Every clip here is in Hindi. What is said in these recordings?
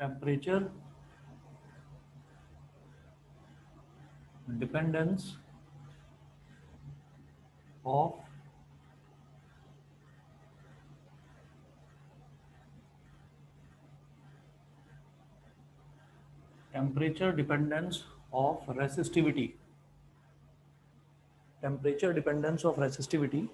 temperature dependence of temperature dependence of resistivity, temperature dependence of resistivity।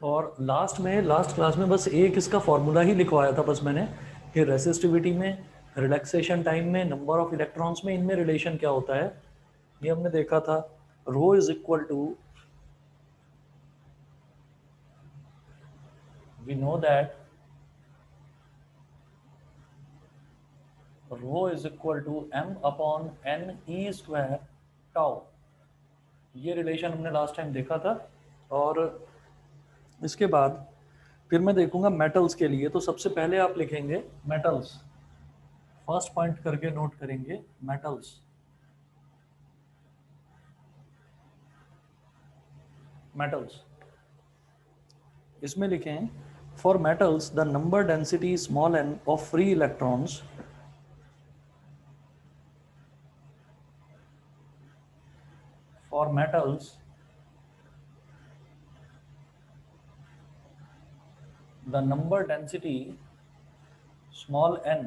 और लास्ट क्लास में बस एक इसका फॉर्मूला ही लिखवाया था बस मैंने, कि रेसिस्टिविटी में, रिलैक्सेशन टाइम में, नंबर ऑफ इलेक्ट्रॉन्स में, इनमें रिलेशन क्या होता है ये हमने देखा था। Rho is equal to, we know that rho is equal to M upon N E square tau. ये रिलेशन हमने लास्ट टाइम देखा था। और इसके बाद फिर मैं देखूंगा मेटल्स के लिए। तो सबसे पहले आप लिखेंगे मेटल्स, फर्स्ट पॉइंट करके नोट करेंगे मेटल्स। मेटल्स इसमें लिखें, for metals the number density small n of free electrons for metals the number density small n,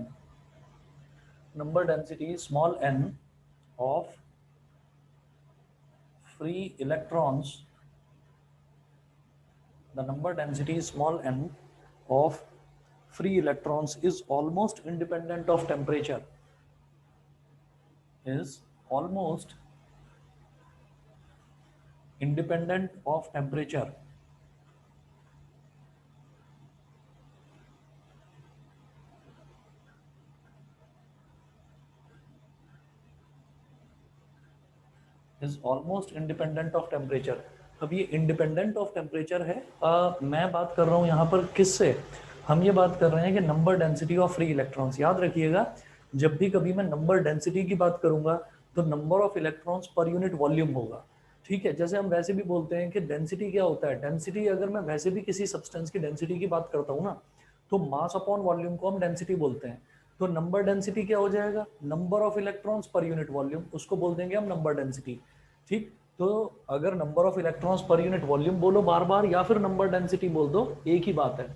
number density small n of free electrons, the number density small n of free electrons is almost independent of temperature, is almost independent of temperature। Is almost independent of temperature. अब ये इंडिपेंडेंट ऑफ टेम्परेचर है। मैं बात कर रहा हूँ यहाँ पर किससे, हम ये बात कर रहे हैं कि number density of free electrons. याद रखिएगा, जब भी कभी मैं नंबर डेंसिटी की बात करूंगा तो number of electrons per unit volume होगा। ठीक है, जैसे हम वैसे भी बोलते हैं कि डेंसिटी क्या होता है। डेंसिटी, अगर मैं वैसे भी किसी सब्सटेंस की डेंसिटी की बात करता हूँ ना, तो मास अपॉन वॉल्यूम को हम डेंसिटी बोलते हैं। तो नंबर डेंसिटी क्या हो जाएगा, number of electrons per unit volume, उसको बोल देंगे हम नंबर डेंसिटी। ठीक, तो अगर number of electrons per unit volume बोलो बार बार, या फिर नंबर डेंसिटी बोल दो, एक ही बात है।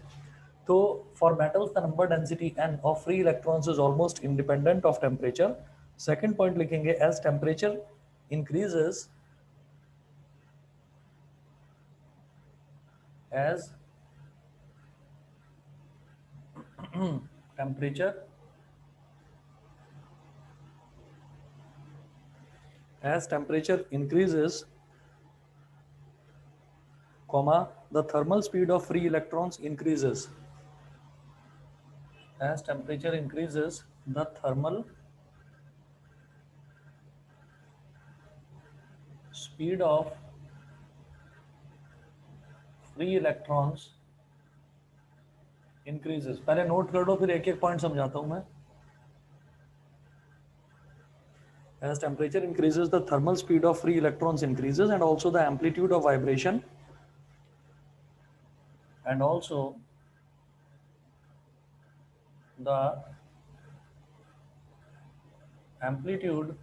तो for metals the number density N of free electrons is almost independent of temperature. Second point लिखेंगे, as temperature increases, as temperature as temperature increases, comma, the thermal speed of free electrons increases। As temperature increases, the thermal speed of free electrons increases। पहले नोट कर लो, फिर एक एक पॉइंट समझाता हूं मैं। As temperature increases, the thermal speed of free electrons increases, and also the amplitude of vibration, and also the amplitude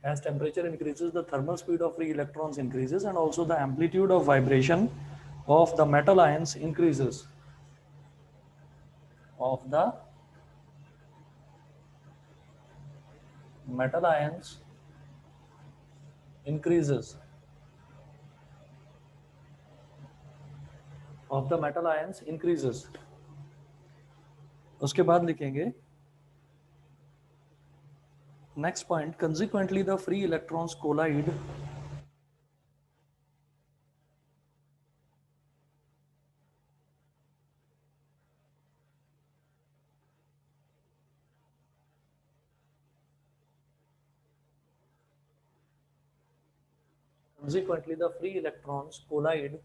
as temperature increases, the thermal speed of free electrons increases, and also the amplitude of vibration of the metal ions increases, of the metal ions increases, of the metal ions increases। उसके बाद लिखेंगे next point, consequently the free electrons collide, consequently the free electrons collide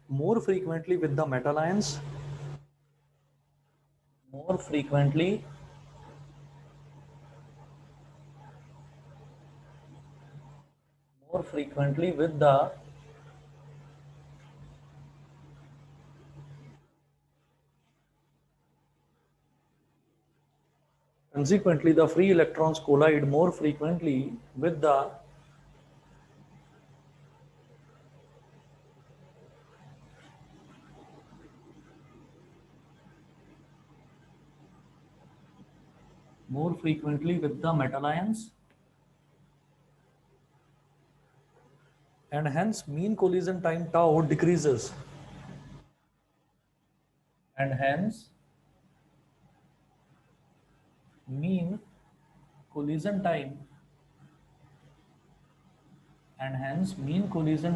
more frequently with the metal ions, more frequently with the consequently the free electrons collide more frequently with the metal ions, and hence mean collision time tau decreases, and hence mean collision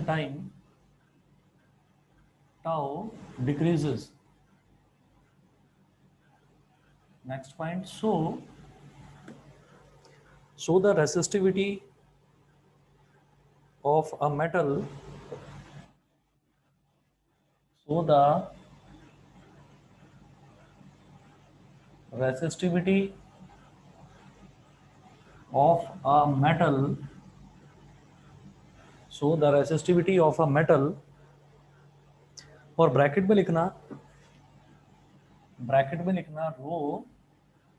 time tau decreases. Next point. So the resistivity of a metal, so the resistivity of a metal, so the resistivity of a metal, और ब्रैकेट में लिखना rho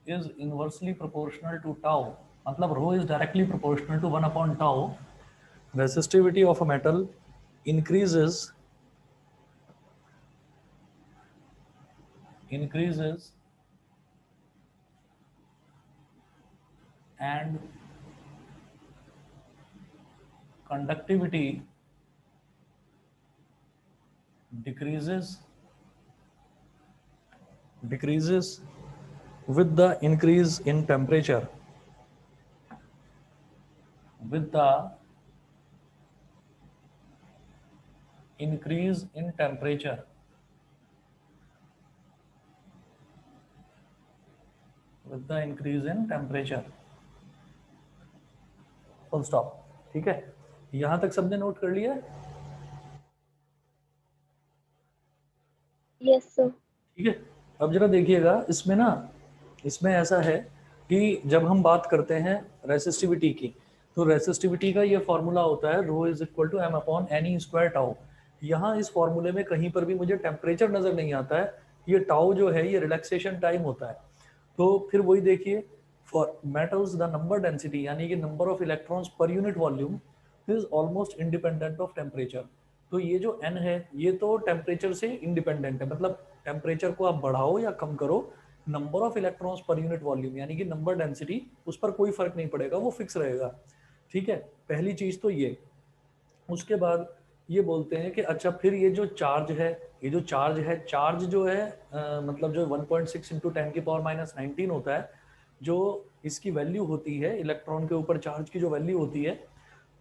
is inversely proportional to tau, मतलब rho is directly proportional to 1 upon tau. Resistivity of a metal increases and conductivity decreases with the increase in temperature. With the increase in temperature. With the increase in temperature. Full stop. ठीक है, यहां तक सबने नोट कर लिया है? Yes sir. ठीक है, अब जरा देखिएगा इसमें ऐसा है कि जब हम बात करते हैं रेसिस्टिविटी की, तो रेसिस्टिविटी का ये फॉर्मूला होता है rho is equal to M upon N E square tau. यहाँ इस फॉर्मूले में कहीं पर भी मुझे टेम्परेचर नजर नहीं आता है. ये टाउ जो है ये रिलैक्सेशन टाइम होता है. तो फिर वही देखिए, for metals the number density यानी कि number of electrons per unit volume is almost independent of temperature. तो ये जो n है ये तो टेम्परेचर से इंडिपेंडेंट है, मतलब टेम्परेचर को आप बढ़ाओ या कम करो, number of electrons per unit volume यानी कि नंबर डेंसिटी, उस पर कोई फर्क नहीं पड़ेगा, वो फिक्स रहेगा. ठीक है, पहली चीज तो ये. उसके बाद ये बोलते हैं कि अच्छा फिर ये जो चार्ज है, चार्ज जो है मतलब जो 1.6 इंटू 10⁻⁻19 होता है, जो इसकी वैल्यू होती है इलेक्ट्रॉन के ऊपर चार्ज की जो वैल्यू होती है,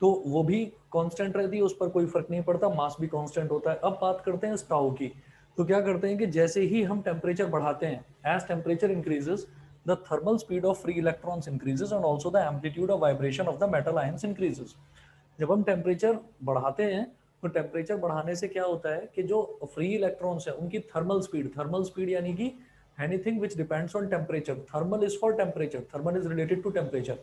तो वो भी कांस्टेंट रहती है, उस पर कोई फर्क नहीं पड़ता, मास भी कांस्टेंट होता है. अब बात करते हैं टाउ की. तो क्या करते हैं कि जैसे ही हम टेम्परेचर बढ़ाते हैं, as temperature increases the thermal speed of free electrons increases and also the amplitude of vibration of the metal ions increases. जब हम टेम्परेचर बढ़ाते हैं तो टेम्परेचर बढ़ाने से क्या होता है कि जो फ्री इलेक्ट्रॉन्स है उनकी थर्मल स्पीड यानी कि anything which depends on temperature. Thermal is for temperature, thermal is related to temperature.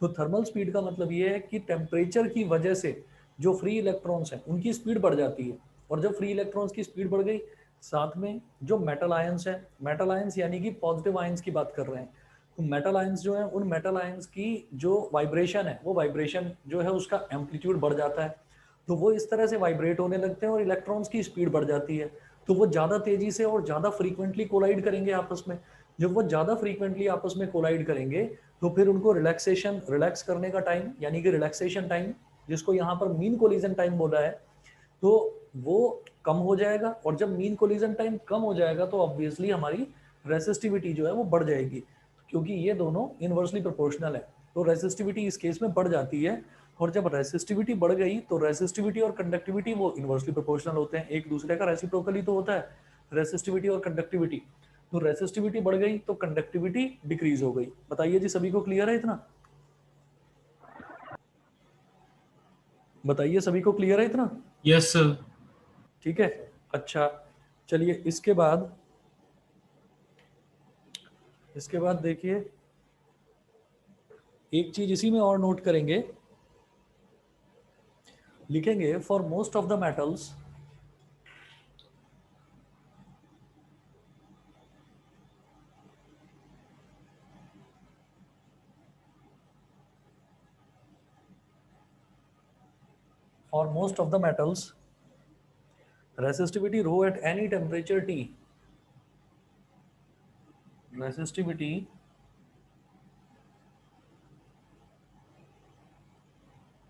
तो थर्मल स्पीड का मतलब ये है कि टेम्परेचर की वजह से जो फ्री इलेक्ट्रॉन्स हैं उनकी स्पीड बढ़ जाती है. और जब फ्री इलेक्ट्रॉन्स की स्पीड बढ़ गई, साथ में जो मेटल आयंस है, मेटल आयंस यानी कि पॉजिटिव आयंस की बात कर रहे हैं, तो मेटल आयंस जो है उन मेटल आयंस की जो वाइब्रेशन है, वो वाइब्रेशन जो है उसका एम्पलीट्यूड बढ़ जाता है. तो वो इस तरह से वाइब्रेट होने लगते हैं और इलेक्ट्रॉन्स की स्पीड बढ़ जाती है. तो वो ज़्यादा तेजी से और ज़्यादा फ्रीक्वेंटली कोलाइड करेंगे आपस में. जब वो ज़्यादा फ्रीक्वेंटली आपस में कोलाइड करेंगे तो फिर उनको रिलैक्स करने का टाइम यानी कि रिलैक्सेशन टाइम, जिसको यहाँ पर मीन कोलिजन टाइम बोला है, तो वो कम हो जाएगा. और जब मीन कोलिजन टाइम कम हो जाएगा तो ऑब्वियसली हमारी रेसिस्टिविटी जो है वो बढ़ जाएगी, क्योंकि ये दोनों इनवर्सली प्रोपोर्शनल है. तो रेसिस्टिविटी इस केस में बढ़ जाती है. और जब रेसिस्टिविटी बढ़ गई तो रेसिस्टिविटी और कंडक्टिविटी वो इनवर्सली प्रोपोर्शनल होते हैं, एक दूसरे का रेसिप्रोकली तो होता है रेसिस्टिविटी और कंडक्टिविटी. तो रेसिस्टिविटी बढ़ गई तो कंडक्टिविटी डिक्रीज हो गई. बताइए जी, सभी को क्लियर है इतना? बताइए, सभी को क्लियर है इतना? Yes sir. ठीक है, अच्छा चलिए इसके बाद इसके बाद देखिए एक चीज इसी में और नोट करेंगे, लिखेंगे for most of the metals for most of the metals resistivity rho at any temperature T, resistivity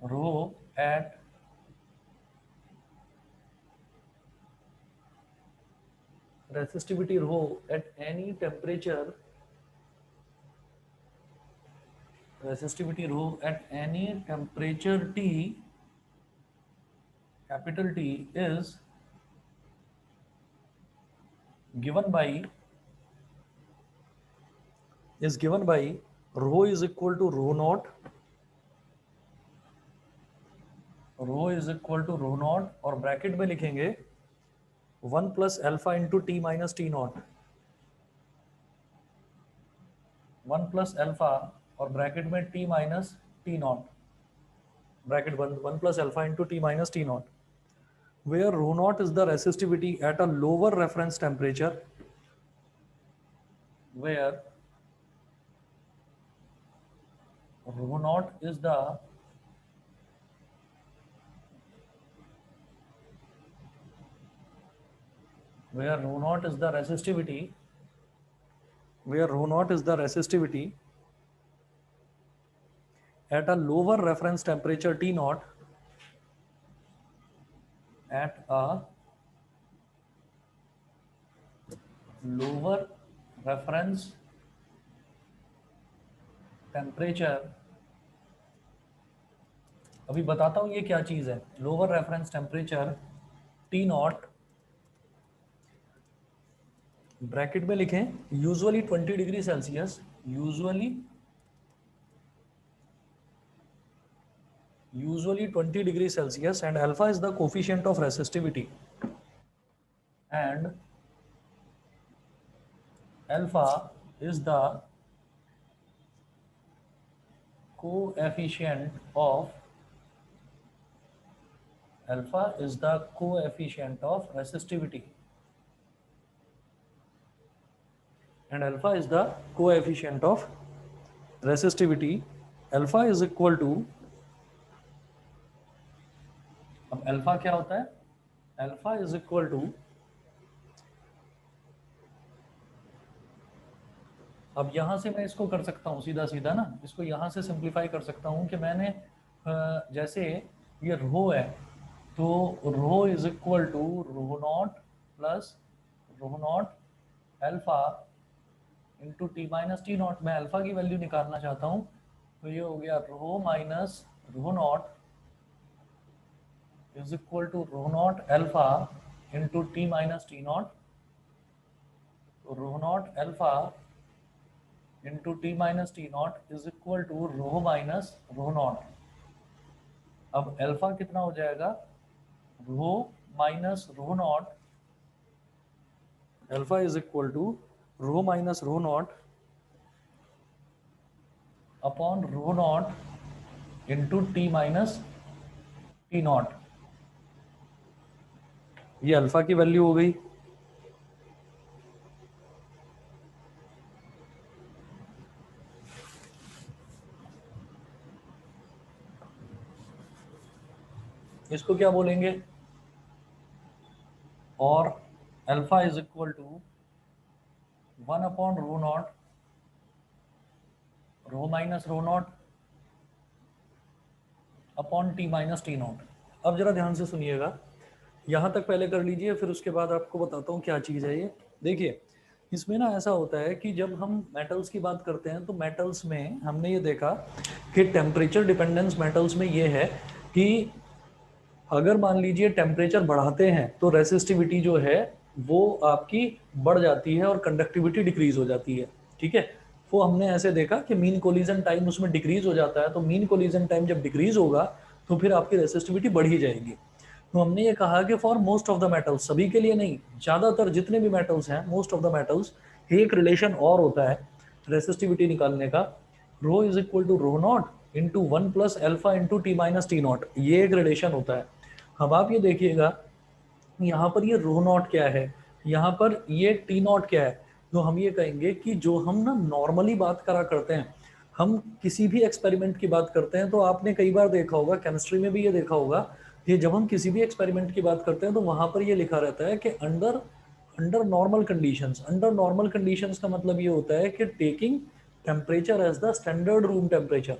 rho at resistivity rho at any temperature, resistivity rho at any temperature T, capital T, given by is given by rho is equal to rho naught, rho is equal to rho naught, और ब्रैकेट में लिखेंगे 1 plus alpha into T minus T not, 1 plus alpha और ब्रैकेट में T minus T not, bracket बंद, 1 plus alpha into T minus T not, where rho naught is the resistivity at a lower reference temperature, where rho naught is the where rho naught is the resistivity, where rho naught is the resistivity at a lower reference temperature T naught, at a lower reference temperature, अभी बताता हूँ ये क्या चीज है, lower reference temperature T not, bracket में लिखें usually 20 degree Celsius, usually 20 degree Celsius, and alpha is the coefficient of resistivity, and alpha is the coefficient of resistivity, and alpha is the coefficient of resistivity. Alpha is equal to, अब अल्फा क्या होता है, अल्फा इज इक्वल टू, अब यहां से मैं इसको कर सकता हूं सीधा सीधा ना, इसको यहां से सिंप्लीफाई कर सकता हूं कि मैंने जैसे ये रो है तो rho is equal to rho naught plus rho naught alpha into T minus T naught, मैं अल्फा की वैल्यू निकालना चाहता हूं तो ये हो गया rho minus rho naught is equal to rho naught alpha into t minus t naught, so rho naught alpha into t minus t naught is equal to rho minus rho naught. अब अल्फा कितना हो जाएगा, rho minus rho naught, alpha is equal to rho minus rho naught upon rho naught into t minus t naught, ये अल्फा की वैल्यू हो गई। इसको क्या बोलेंगे, और alpha is equal to 1 upon rho naught, rho minus rho naught upon t minus T naught. अब जरा ध्यान से सुनिएगा, यहाँ तक पहले कर लीजिए, फिर उसके बाद आपको बताता हूँ क्या चीज़ है ये। देखिए इसमें ना ऐसा होता है कि जब हम मेटल्स की बात करते हैं तो मेटल्स में हमने ये देखा कि टेम्परेचर डिपेंडेंस मेटल्स में ये है कि अगर मान लीजिए टेम्परेचर बढ़ाते हैं तो रेसिस्टिविटी जो है वो आपकी बढ़ जाती है और कंडक्टिविटी डिक्रीज हो जाती है, ठीक है। वो हमने ऐसे देखा कि मीन कोलिजन टाइम उसमें डिक्रीज हो जाता है, तो मीन कोलिजन टाइम जब डिक्रीज होगा तो फिर आपकी रेसिस्टिविटी बढ़ ही जाएगी। तो हमने ये कहा कि for most of the metals, सभी के लिए नहीं, ज़्यादातर जितने भी मेटल्स हैं, मोस्ट ऑफ द मेटल्स, एक रिलेशन और होता है रेसिस्टिविटी निकालने का, rho is equal to rho naught into 1 plus alpha into T minus T naught, ये एक रिलेशन होता है। अब आप ये देखिएगा यहाँ पर ये रो नॉट क्या है, यहाँ पर ये टी नॉट क्या है। तो हम ये कहेंगे कि जो हम ना नॉर्मली बात करा करते हैं, हम किसी भी एक्सपेरिमेंट की बात करते हैं, तो आपने कई बार देखा होगा, केमिस्ट्री में भी ये देखा होगा कि जब हम किसी भी एक्सपेरिमेंट की बात करते हैं तो वहां पर ये लिखा रहता है कि under under normal conditions. Under normal conditions का मतलब ये होता है कि taking temperature as the standard room temperature.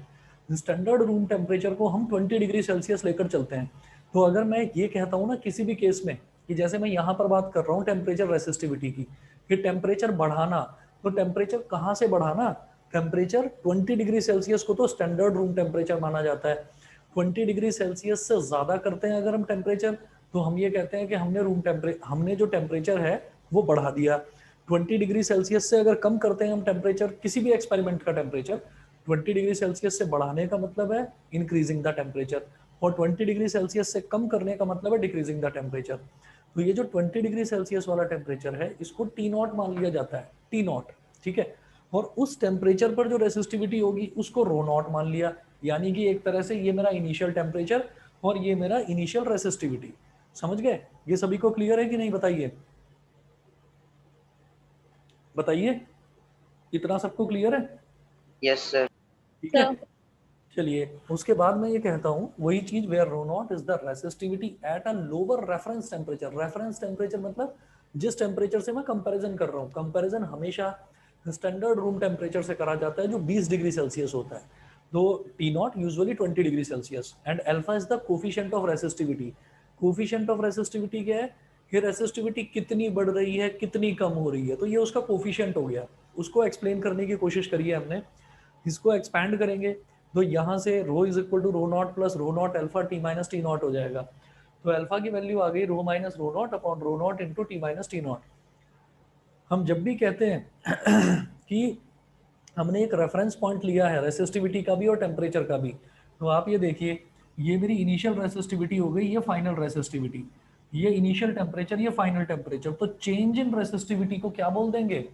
Standard room temperature को हम 20 डिग्री सेल्सियस लेकर चलते हैं। तो अगर मैं ये कहता हूँ ना किसी भी केस में कि जैसे मैं यहाँ पर बात कर रहा हूँ टेम्परेचर रेसिस्टिविटी की, कि टेम्परेचर बढ़ाना, तो टेम्परेचर कहाँ से बढ़ाना, टेम्परेचर 20 डिग्री सेल्सियस को तो स्टैंडर्ड रूम टेम्परेचर माना जाता है। 20 डिग्री सेल्सियस से ज़्यादा करते हैं अगर हम टेम्परेचर, तो हम ये कहते हैं कि हमने जो टेम्परेचर है वो बढ़ा दिया। 20 डिग्री सेल्सियस से अगर कम करते हैं हम टेम्परेचर, किसी भी एक्सपेरिमेंट का टेम्परेचर 20 डिग्री सेल्सियस से बढ़ाने का मतलब है इंक्रीजिंग द टेम्परेचर, और 20 डिग्री सेल्सियस से कम करने का मतलब है डिक्रीजिंग द टेम्परेचर। तो ये जो 20 डिग्री सेल्सियस वाला टेम्परेचर है इसको टी नॉट मान लिया जाता है, टी नॉट, ठीक है। और उस टेम्परेचर पर जो रेसिस्टिविटी होगी उसको रो नॉट मान लिया, यानी कि एक तरह से ये मेरा इनिशियल टेम्परेचर और ये मेरा इनिशियल रेसिस्टिविटी। समझ गए? ये सभी को क्लियर है कि नहीं, बताइए बताइए, इतना सबको क्लियर है? Yes sir. ठीक है, चलिए उसके बाद मैं ये कहता हूँ वही चीज, where rho naught is the resistivity at a lower reference temperature. Reference temperature मतलब जिस टेम्परेचर से मैं कंपैरिजन कर रहा हूँ, कंपैरिजन हमेशा स्टैंडर्ड रूम टेम्परेचर से करा जाता है जो 20 डिग्री सेल्सियस होता है। तो T not usually 20 degree Celsius, and alpha is the coefficient of resistivity. Coefficient of resistivity क्या है, कि रेसिस्टिविटी कितनी बढ़ रही है कितनी कम हो रही है, तो ये उसका कोफिशिएंट हो गया। उसको एक्सप्लेन करने की कोशिश करिए हमने, इसको एक्सपैंड करेंगे तो यहाँ से rho is equal to rho naught plus rho naught alpha T minus T naught हो जाएगा। तो अल्फा की वैल्यू आ गई rho minus rho naught upon rho naught into T minus T naught. हम जब भी कहते हैं कि हमने एक रेफरेंस पॉइंट लिया है रेसिस्टिविटी का भी और टेम्परेचर का भी, तो आप ये देखिए ये मेरी इनिशियल रेसिस्टिविटी हो गई, ये फाइनल रेसिस्टिविटी, ये इनिशियल टेम्परेचर, ये फाइनल टेम्परेचर। तो चेंज इन रेसिस्टिविटी को क्या बोल देंगे,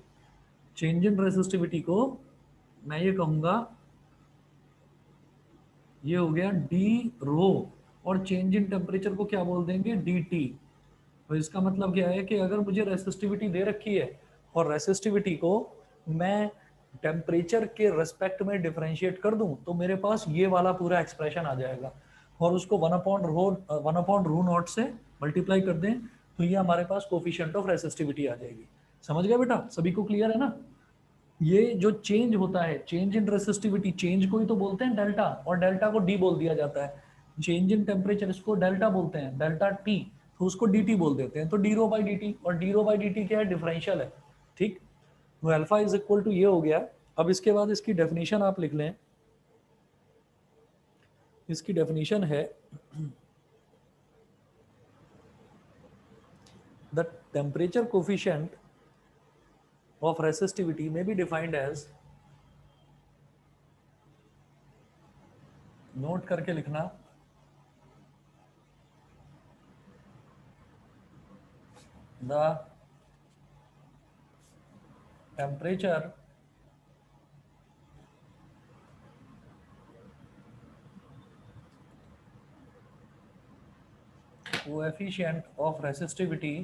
चेंज इन रेसिस्टिविटी को मैं ये कहूंगा ये हो गया डी रो, और चेंज इन टेम्परेचर को क्या बोल देंगे, डी टी। तो इसका मतलब क्या है कि अगर मुझे रेसिस्टिविटी दे रखी है और रेसिस्टिविटी को मैं टेम्परेचर के रेस्पेक्ट में डिफरेंशिएट कर दूं, तो मेरे पास ये वाला पूरा एक्सप्रेशन आ जाएगा, और उसको 1/रो नॉट से मल्टीप्लाई कर दें तो ये हमारे पास कोफिशिएंट ऑफ रेसिस्टिविटी आ जाएगी। समझ गया बेटा, सभी को क्लियर है ना? ये जो चेंज होता है, चेंज इन रेसिस्टिविटी, चेंज को ही तो बोलते हैं डेल्टा, और डेल्टा को डी बोल दिया जाता है। चेंज इन टेम्परेचर इसको डेल्टा बोलते हैं, डेल्टा टी, तो उसको डी टी बोल देते हैं। तो D rho by D T, और D rho by D T क्या है, डिफरेंशियल है, ठीक। तो अल्फा इज इक्वल टू ये हो गया। अब इसके बाद इसकी डेफिनेशन आप लिख लें, इसकी डेफिनेशन है the temperature coefficient of resistivity may be defined as, note करके लिखना, the temperature coefficient of resistivity,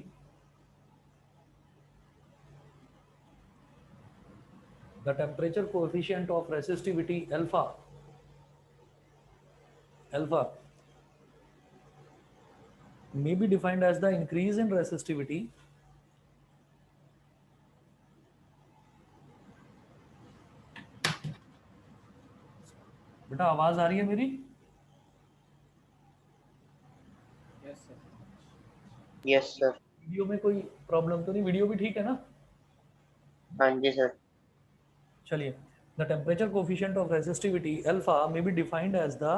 the temperature coefficient of resistivity alpha may be defined as the increase in resistivity बेटा आवाज आ रही है मेरी? Yes sir. वीडियो में कोई प्रॉब्लम तो नहीं, वीडियो भी ठीक है ना? हाँ जी सर। चलिए, the temperature coefficient of resistivity alpha may be defined as the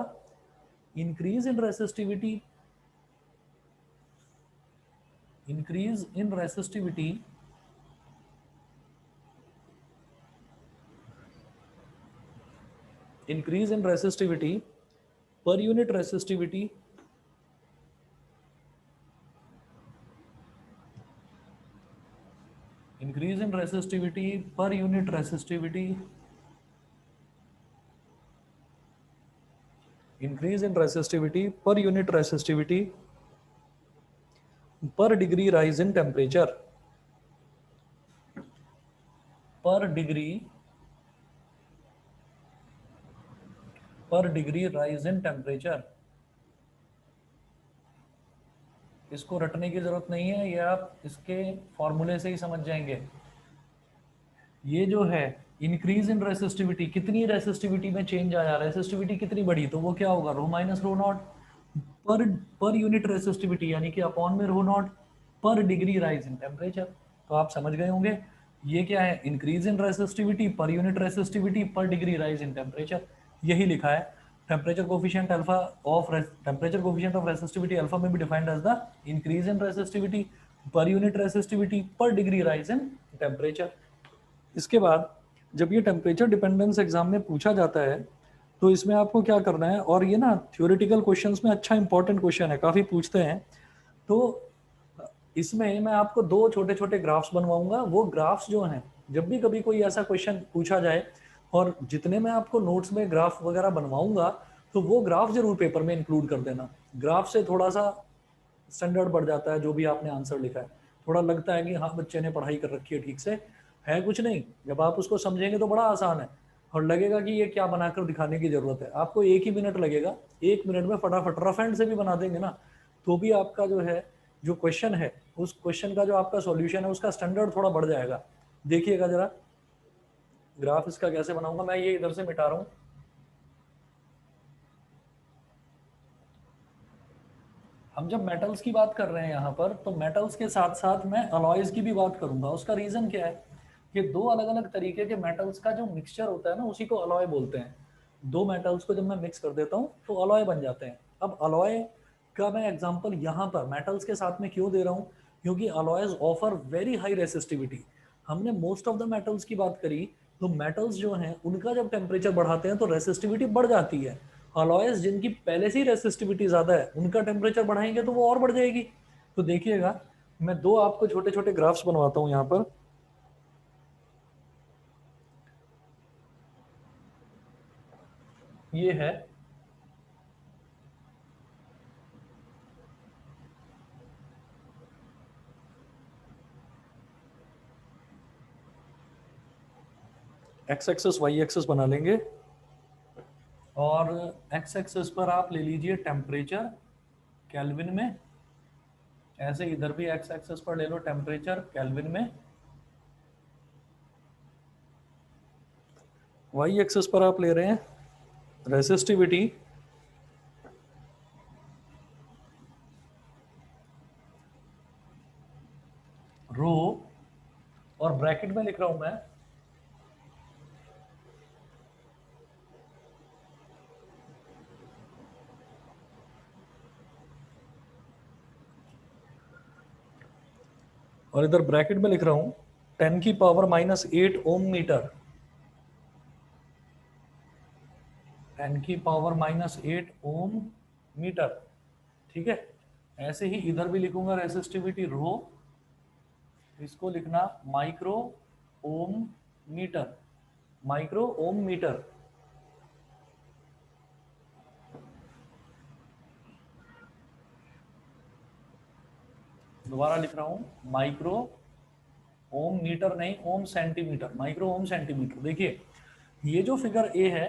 increase in resistivity, increase in resistivity increase in resistivity per unit resistivity increase in resistivity per unit resistivity, increase in resistivity per unit resistivity per degree rise in temperature, per degree rise in temperature। इसको रटने की जरूरत नहीं है, ये आप इसके फॉर्मूले से ही समझ जाएंगे। ये जो है इंक्रीज इन रेसिस्टिविटी, कितनी रेसिस्टिविटी में चेंज आया, रेसिस्टिविटी कितनी बढ़ी तो वो क्या होगा, रो माइनस रो नॉट पर पर यूनिट रेसिस्टिविटी, यानी कि अपॉन में rho naught per degree rise in temperature. तो आप समझ गए होंगे ये क्या है, increase in resistivity per unit resistivity per degree rise in temperature, यही लिखा है। Temperature coefficient alpha of temperature coefficient of resistivity alpha में भी defined as the increase in resistivity per unit resistivity per degree rise in temperature. इसके बाद जब ये टेम्परेचर डिपेंडेंस एग्जाम में पूछा जाता है तो इसमें आपको क्या करना है, और ये ना थ्योरेटिकल क्वेश्चंस में अच्छा इंपॉर्टेंट क्वेश्चन है, काफ़ी पूछते हैं। तो इसमें मैं आपको दो छोटे छोटे ग्राफ्स बनवाऊंगा। वो ग्राफ्स जो हैं, जब भी कभी कोई ऐसा क्वेश्चन पूछा जाए, और जितने मैं आपको नोट्स में ग्राफ वगैरह बनवाऊंगा तो वो ग्राफ जरूर पेपर में इंक्लूड कर देना। ग्राफ से थोड़ा सा स्टैंडर्ड बढ़ जाता है, जो भी आपने आंसर लिखा है थोड़ा लगता है कि हाँ बच्चे ने पढ़ाई कर रखी है ठीक से, है कुछ नहीं। जब आप उसको समझेंगे तो बड़ा आसान है, और लगेगा कि ये क्या बनाकर दिखाने की जरूरत है। आपको 1 ही मिनट लगेगा, 1 मिनट में फटाफट रफ हैंड से भी बना देंगे ना, तो भी आपका जो है जो क्वेश्चन है उस क्वेश्चन का जो आपका सॉल्यूशन है उसका स्टैंडर्ड थोड़ा बढ़ जाएगा। देखिएगा जरा ग्राफ इसका कैसे बनाऊंगा, मैं ये इधर से मिटा रहा हूँ। हम जब मेटल्स की बात कर रहे हैं यहाँ पर, तो मेटल्स के साथ साथ मैं अलॉयज की भी बात करूंगा। उसका रीजन क्या है, कि दो अलग अलग तरीके के मेटल्स का जो मिक्सचर होता है ना, उसी को अलॉय बोलते हैं। दो मेटल्स को जब मैं मिक्स कर देता हूँ तो अलॉय बन जाते हैं। अब अलॉय का मैं एग्जांपल यहाँ पर मेटल्स के साथ में क्यों दे रहा हूँ, क्योंकि alloys offer very high resistivity. हमने मोस्ट ऑफ द मेटल्स की बात करी, तो मेटल्स जो हैं उनका जब टेम्परेचर बढ़ाते हैं तो रेसिस्टिविटी बढ़ जाती है। अलॉयज जिनकी पहले से ही रेसिस्टिविटी ज़्यादा है, उनका टेम्परेचर बढ़ाएंगे तो वो और बढ़ जाएगी। तो देखिएगा मैं दो आपको छोटे छोटे ग्राफ्स बनवाता हूँ यहाँ पर। ये है एक्स एक्सेस वाई एक्सेस बना लेंगे, और एक्स एक्सेस पर आप ले लीजिए टेम्परेचर केल्विन में, ऐसे इधर भी एक्स एक्सेस पर ले लो टेम्परेचर केल्विन में। वाई एक्सेस पर आप ले रहे हैं रेसिस्टिविटी, रो, और ब्रैकेट में लिख रहा हूं मैं और इधर ब्रैकेट में लिख रहा हूं 10⁻⁻8 ओम मीटर, 10⁻⁻8 ओम मीटर। ठीक है, ऐसे ही इधर भी लिखूंगा रेसिस्टिविटी रो, इसको लिखना micro ohm metre, micro ohm metre. दोबारा लिख रहा हूं माइक्रो ओम मीटर, नहीं ohm centimetre, micro ohm centimetre. देखिए ये जो फिगर ए है,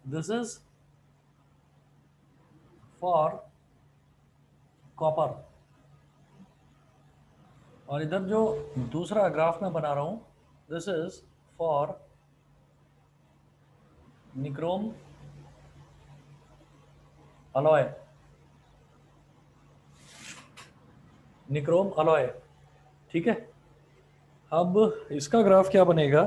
दिस इज फॉर कॉपर, और इधर जो दूसरा ग्राफ में बना रहा हूं, this is for nichrome alloy, nichrome alloy. ठीक है, अब इसका ग्राफ क्या बनेगा,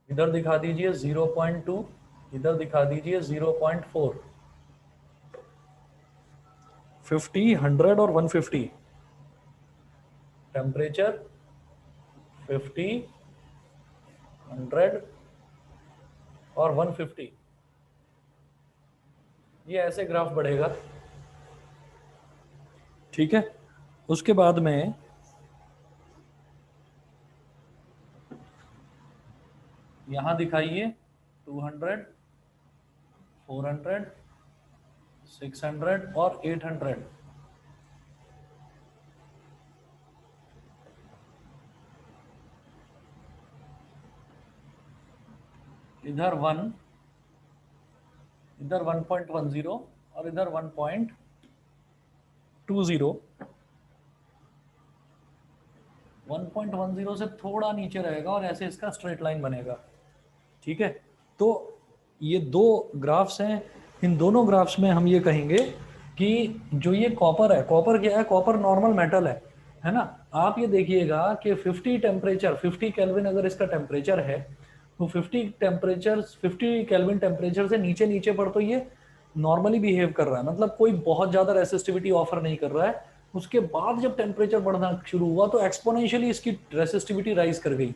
इधर दिखा दीजिए 0.2, इधर दिखा दीजिए 0.4, 50, 100 और 150। टेम्परेचर 50, 100 और 150, ये ऐसे ग्राफ बढ़ेगा। ठीक है, उसके बाद में यहाँ दिखाइए 200, 400, 600 और 800। इधर 1, इधर 1.10 और इधर 1.20। 1.10 से थोड़ा नीचे रहेगा और ऐसे इसका स्ट्रेट लाइन बनेगा। ठीक है, तो ये दो ग्राफ्स हैं। इन दोनों ग्राफ्स में हम ये कहेंगे कि जो ये कॉपर है, कॉपर क्या है, कॉपर नॉर्मल मेटल है ना। आप ये देखिएगा कि 50 टेम्परेचर, 50 केल्विन अगर इसका टेम्परेचर है, तो 50 केल्विन टेम्परेचर से नीचे नीचे पर तो ये नॉर्मली बिहेव कर रहा है, मतलब कोई बहुत ज्यादा रेसिस्टिविटी ऑफर नहीं कर रहा है। उसके बाद जब टेम्परेचर बढ़ना शुरू हुआ तो एक्सपोनेंशियली इसकी रेसिस्टिविटी राइज कर गई।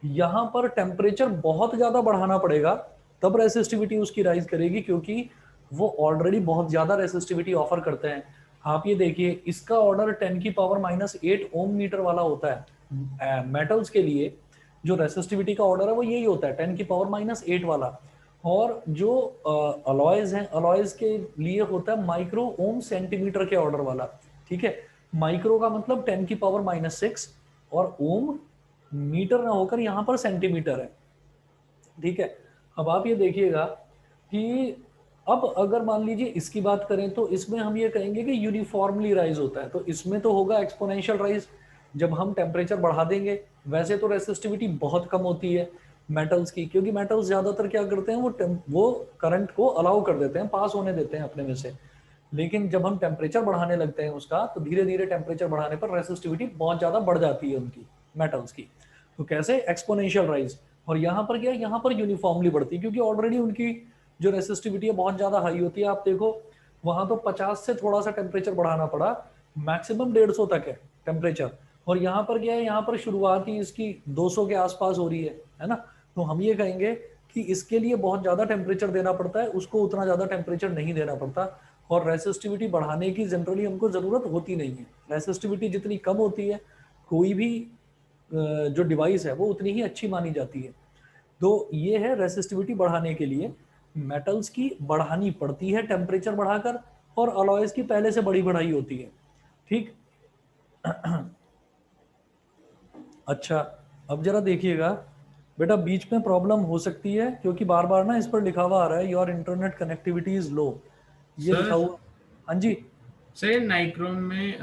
यहां पर टेम्परेचर बहुत ज्यादा बढ़ाना पड़ेगा, तब रेसिस्टिविटी उसकी राइज करेगी, क्योंकि वो ऑलरेडी बहुत ज्यादा रेसिस्टिविटी ऑफर करते हैं। आप ये देखिए, इसका ऑर्डर 10⁻⁸ ओम मीटर वाला होता है। मेटल्स के लिए जो रेसिस्टिविटी का ऑर्डर है वो यही होता है, 10⁻⁸ वाला। और जो अलॉयज हैं, अलॉयज के लिए होता है माइक्रो ओम सेंटीमीटर के ऑर्डर वाला। ठीक है, माइक्रो का मतलब 10⁻⁶, और ओम मीटर ना होकर यहां पर सेंटीमीटर है। ठीक है, अब आप ये देखिएगा कि अब अगर मान लीजिए इसकी बात करें तो इसमें हम ये कहेंगे कि यूनिफॉर्मली राइज होता है, तो इसमें तो होगा एक्सपोनेंशियल राइज जब हम टेम्परेचर बढ़ा देंगे। वैसे तो रेसिस्टिविटी बहुत कम होती है मेटल्स की, क्योंकि मेटल्स ज्यादातर क्या करते हैं, वो करंट को अलाउ कर देते हैं, पास होने देते हैं अपने में से। लेकिन जब हम टेम्परेचर बढ़ाने लगते हैं उसका, तो धीरे धीरे टेम्परेचर बढ़ाने पर रेसिस्टिविटी बहुत ज्यादा बढ़ जाती है उनकी, मेटल्स की। तो कैसे, एक्सपोनेंशियल राइज। और यहाँ पर क्या है, यहाँ पर यूनिफॉर्मली बढ़ती है, क्योंकि ऑलरेडी उनकी जो रेसिस्टिविटी है बहुत ज्यादा हाई होती है। आप देखो वहां तो 50 से थोड़ा सा टेम्परेचर बढ़ाना पड़ा, मैक्सिमम 150 तक है टेम्परेचर। और यहाँ पर क्या है, यहाँ पर शुरुआत ही इसकी 200 के आसपास हो रही है ना। तो हम ये कहेंगे कि इसके लिए बहुत ज्यादा टेम्परेचर देना पड़ता है, उसको उतना ज्यादा टेम्परेचर नहीं देना पड़ता। और रेसिस्टिविटी बढ़ाने की जनरली हमको जरूरत होती नहीं है। रेसिस्टिविटी जितनी कम होती है, कोई भी जो डिवाइस है वो उतनी ही अच्छी मानी जाती है। तो ये है रेसिस्टिविटी बढ़ाने के लिए मेटल्स की बढ़ानी पड़ती है टेम्परेचर बढ़ाकर, और अलॉयज की पहले से बड़ी बढ़ाई होती है। ठीक। अच्छा, अब जरा देखिएगा बेटा, बीच में प्रॉब्लम हो सकती है क्योंकि बार बार ना इस पर लिखा हुआ आ रहा है your internet connectivity is low, ये लिखा सर हुआ। हाँ जी। सर नाइक्रोन में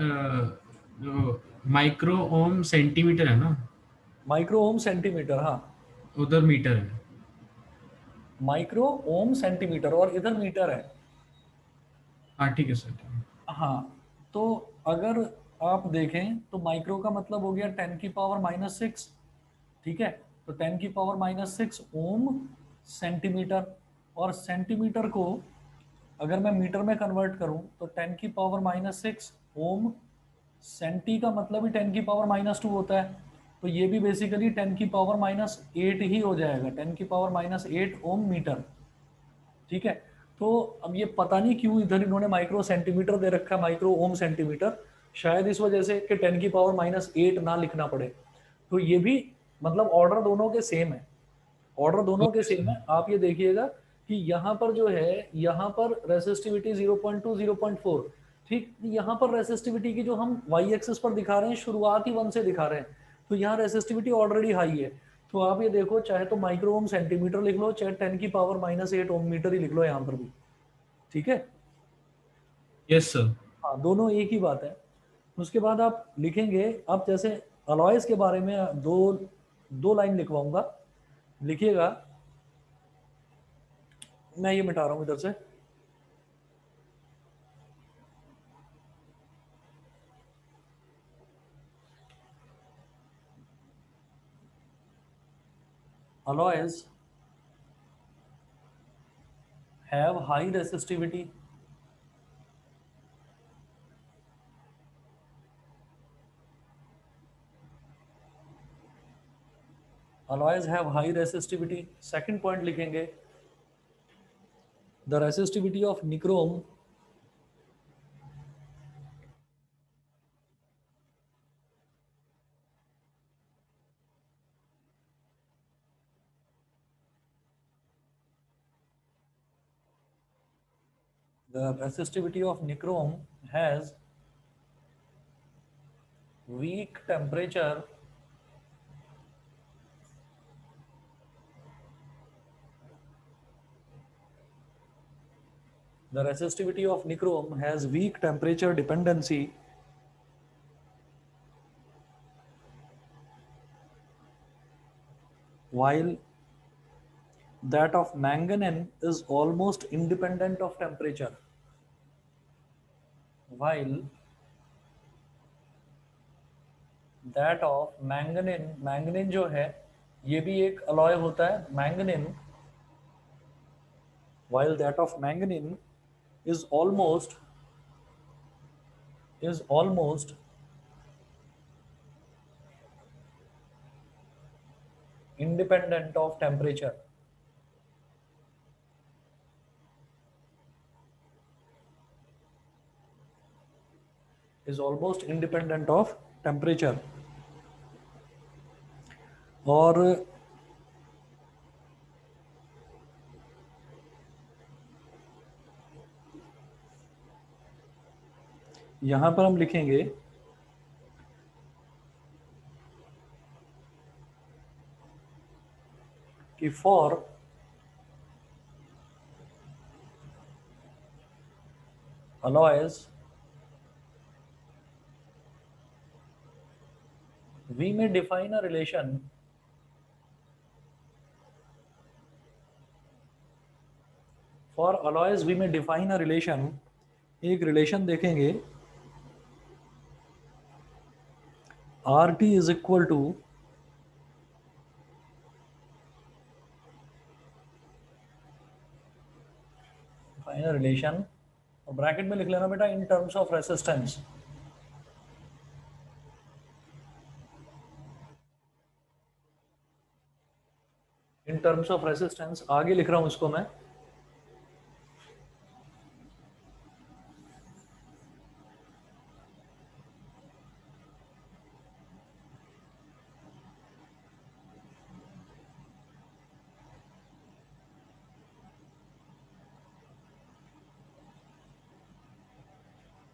जो माइक्रो ओम सेंटीमीटर है ना, माइक्रो ओम सेंटीमीटर, हाँ। उधर मीटर है। माइक्रो ओम सेंटीमीटर और इधर मीटर है। हाँ ठीक है सर, ठीक है। हाँ, तो अगर आप देखें तो माइक्रो का मतलब हो गया 10⁻⁻⁶। ठीक है, तो 10⁻⁻⁶ ओम सेंटीमीटर। और सेंटीमीटर को अगर मैं मीटर में कन्वर्ट करूं तो 10⁻⁻⁶ ओम, सेंटी का मतलब ही 10⁻⁻² होता है। तो ये भी बेसिकली 10⁻⁸ ही हो जाएगा, 10⁻⁸ ओम मीटर। ठीक है, तो अब ये पता नहीं क्यों इधर इन्होंने माइक्रो सेंटीमीटर दे रखा है, माइक्रो ओम सेंटीमीटर, शायद इस वजह से कि 10⁻⁸ ना लिखना पड़े। तो ये भी मतलब ऑर्डर दोनों के सेम है, ऑर्डर दोनों के ओके सेम सर। है। आप ये देखिएगा कि यहाँ पर जो है, यहाँ पर रेसिस्टिविटी 0.2, 0.4। ठीक, यहाँ पर रेसिस्टिविटी की जो हम वाई एक्सिस पर दिखा रहे हैं, शुरुआत ही 1 से दिखा रहे हैं, तो यहाँ रेसिस्टिविटी ऑलरेडी हाई है। तो आप ये देखो, चाहे तो माइक्रो ओम सेंटीमीटर लिख लो, चाहे 10⁻⁸ ओम मीटर ही लिख लो यहाँ पर भी। ठीक है, यस सर। हाँ, दोनों एक ही बात है। उसके बाद आप लिखेंगे, आप जैसे अलॉयस के बारे में दो दो लाइन लिखवाऊंगा, लिखिएगा। मैं ये मिटा रहा हूँ इधर से। Alloys have high resistivity. Alloys have high resistivity. Second point लिखेंगे, the resistivity of nichrome The resistivity of nichrome has weak temperature the resistivity of nichrome has weak temperature dependency while that of manganene is almost independent of temperature. While that of manganin जो है ये भी एक अलॉय होता है manganin while that of manganene is almost independent of temperature. Is almost independent of temperature. और यहां पर हम लिखेंगे कि for alloys we may define a relation for alloys we may define a relation एक रिलेशन देखेंगे RT is equal to final relation और ब्रैकेट में लिख लेना बेटा in terms of resistance in terms of resistance आगे लिख रहा हूं इसको मैं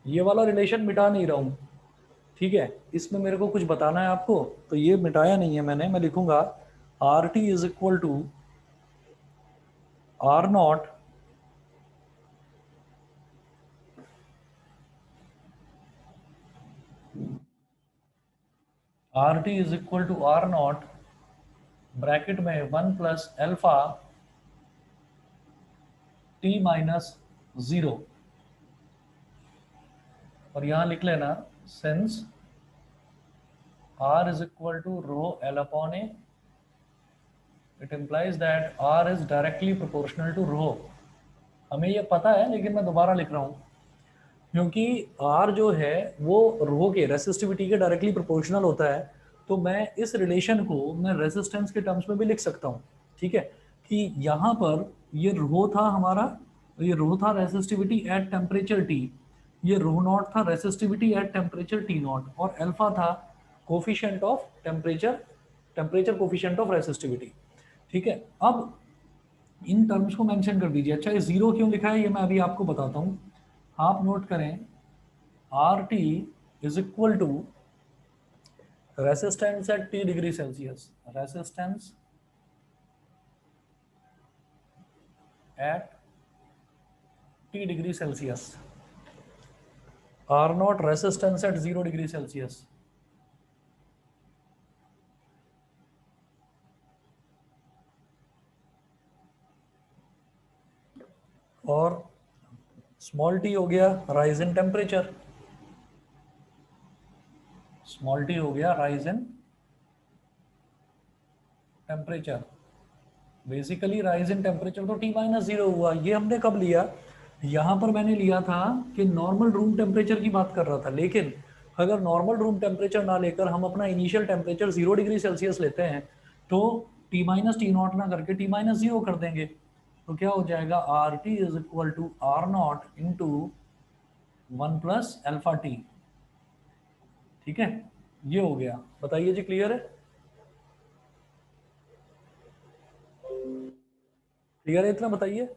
ये वाला रिलेशन मिटा नहीं रहा हूँ ठीक है इसमें मेरे को कुछ बताना है आपको तो ये मिटाया नहीं है मैंने मैं लिखूंगा R T is equal to R naught R T is equal to R naught bracket में 1 प्लस एल्फा टी माइनस 0 और यहां लिख लेना since R is equal to rho L upon A, it implies that R is directly proportional to rho. हमें ये पता है लेकिन मैं दोबारा लिख रहा हूँ क्योंकि R जो है वो rho के रेसिस्टिविटी के डायरेक्टली प्रोपोर्शनल होता है तो मैं इस रिलेशन को मैं रेसिस्टेंस के टर्म्स में भी लिख सकता हूँ ठीक है कि यहाँ पर ये rho था हमारा ये rho था रेसिस्टिविटी एट टेम्परेचर T ये रो नॉट था resistivity at temperature T not और अल्फा था coefficient of temperature coefficient of resistivity ठीक है अब इन टर्म्स को मेंशन कर दीजिए अच्छा ये जीरो क्यों लिखा है ये मैं अभी आपको बताता हूँ आप नोट करें R T is equal to resistance at T degree Celsius resistance at T degree Celsius R naught resistance at 0 degree Celsius और स्मॉल टी हो गया rise in temperature small T हो गया rise in temperature basically rise in temperature तो T-0 हुआ ये हमने कब लिया यहाँ पर मैंने लिया था कि नॉर्मल रूम टेम्परेचर की बात कर रहा था लेकिन अगर नॉर्मल रूम टेम्परेचर ना लेकर हम अपना इनिशियल टेम्परेचर 0 डिग्री सेल्सियस लेते हैं तो T-T0 ना करके T-0 कर देंगे तो क्या हो जाएगा R T is equal to R naught into 1 plus alpha T ठीक है ये हो गया बताइए जी क्लियर है क्लियर है इतना बताइए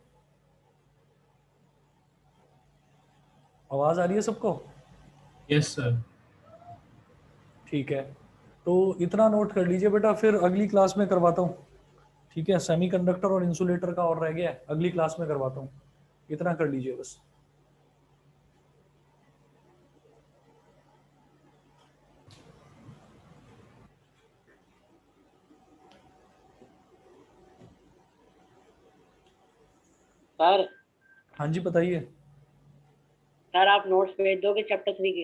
आवाज आ रही है सबको? Yes sir. ठीक है, तो इतना नोट कर लीजिए बेटा, फिर अगली क्लास में करवाता हूँ। ठीक है, सेमीकंडक्टर और इंसुलेटर का और रह गया है, अगली क्लास में करवाता हूँ। इतना कर लीजिए बस। सर हाँ जी बताइए। सर आप नोट्स भेज दोगे चैप्टर 3 के?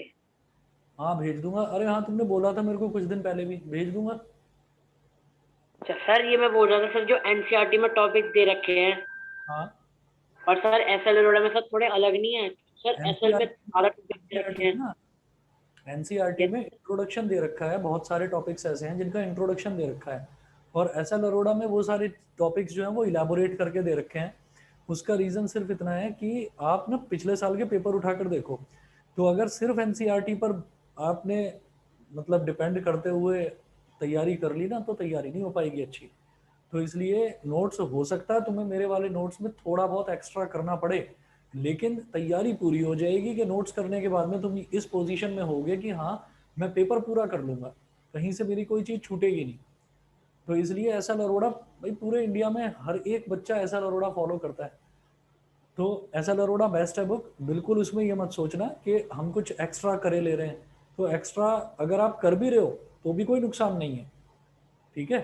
हाँ भेज दूंगा, अरे हाँ तुमने बोला था मेरे को कुछ दिन पहले भी, भेज दूंगा। अच्छा सर, ये मैं बोल रहा था सर, जो एनसीईआरटी में टॉपिक दे रखे हैं हाँ, और सर एसएल अरोड़ा में सर थोड़े अलग नहीं है? सर एसएल में सारा टॉपिक दे एनसीईआरटी रखे में हैं। ना, एनसीईआरटी ये में इंट्रोडक्शन दे रखा है, बहुत सारे टॉपिक्स ऐसे हैं जिनका इंट्रोडक्शन दे रखा है, और एस एल अरोड़ा में वो सारे टॉपिक्स जो हैं वो इलेबोरेट करके दे रखे हैं। उसका रीज़न सिर्फ इतना है कि आप ना पिछले साल के पेपर उठाकर देखो, तो अगर सिर्फ एनसीईआरटी पर आपने मतलब डिपेंड करते हुए तैयारी कर ली ना, तो तैयारी नहीं हो पाएगी अच्छी। तो इसलिए नोट्स हो सकता है तुम्हें मेरे वाले नोट्स में थोड़ा बहुत एक्स्ट्रा करना पड़े, लेकिन तैयारी पूरी हो जाएगी कि नोट्स करने के बाद में तुम इस पोजीशन में होगे कि हाँ मैं पेपर पूरा कर लूँगा, कहीं से मेरी कोई चीज़ छूटेगी नहीं। तो इसलिए एस एल अरोड़ा भाई पूरे इंडिया में हर एक बच्चा एस एल अरोड़ा फॉलो करता है, तो एस एल अरोड़ा बेस्ट है बुक, बिल्कुल उसमें ये मत सोचना कि हम कुछ एक्स्ट्रा करे ले रहे हैं। तो एक्स्ट्रा अगर आप कर भी रहे हो तो भी कोई नुकसान नहीं है। ठीक है,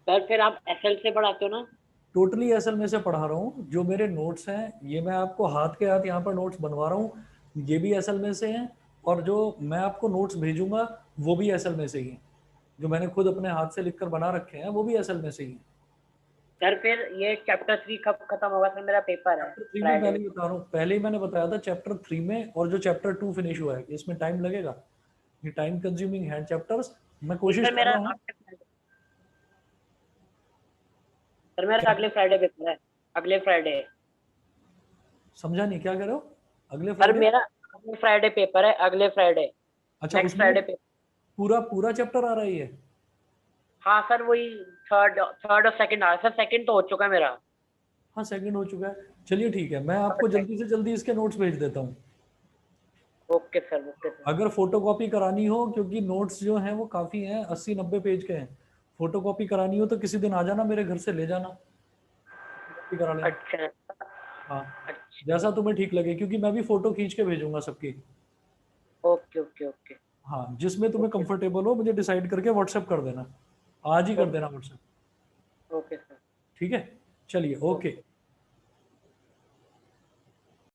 सर फिर आप एसएल से पढ़ाते हो ना? टोटली एसएल में से पढ़ा रहा हूँ, जो मेरे नोट्स हैं ये मैं आपको हाथ के हाथ यहाँ पर नोट्स बनवा रहा हूँ, ये भी एसएल में से हैं, और जो मैं आपको नोट्स भेजूंगा वो भी एसएल में से ही हैं, जो मैंने खुद अपने हाथ से लिखकर बना रखे हैं वो भी एसएल में से ही हैं। सर फिर ये चैप्टर 3 कब खत्म होगा? सर मेरा पेपर है चैप्टर 3 में फ्राइडे। पहले ही बता रहा हूँ, पहले ही मैंने बताया था चैप्टर 3 में, और जो चैप्टर 2 फिनिश हुआ है इसमें टाइम लगेगा, ये टाइम कंज्यूमिंग है चैप्टर्स। मैं कोशिश सर कर मेरा रहा हूँ। सर मेरा क्या अगले फ्राइडे पेपर है, अगले फ्राइडे। समझा नहीं, क्या कह रहे हो? अगले सर फ्राइडे? मेरा अगले फ्राइडे पेपर है, अगले फ्राइडे, अच्छा, नेक्स्ट उसमें फ्राइडे पेपर। पूरा पूरा चैप्टर आ रहा है ये? हाँ सर, वही थर्ड थर्ड और सेकंड आ रहा है। सर सेकंड तो हो चुका है मेरा। हाँ सेकंड हो चुका है, चलिए ठीक है, मैं आपको जल्दी से जल्दी इसके नोट्स भेज देता हूँ। Okay sir, okay sir. अगर फोटोकॉपी करानी हो, क्योंकि नोट्स जो हैं वो काफ़ी हैं, 80-90 पेज के हैं, फोटोकॉपी करानी हो तो किसी दिन आ जाना मेरे घर से ले जाना, कॉपी करा लेना। अच्छा हाँ, अच्छा। जैसा तुम्हें ठीक लगे, क्योंकि मैं भी फोटो खींच के भेजूंगा सबकी। ओके ओके ओके हाँ, जिसमें तुम्हें ओके कंफर्टेबल हो मुझे डिसाइड करके व्हाट्सएप कर देना, आज ही कर ओके देना व्हाट्सएप। Okay sir. ठीक है, चलिए, ओके।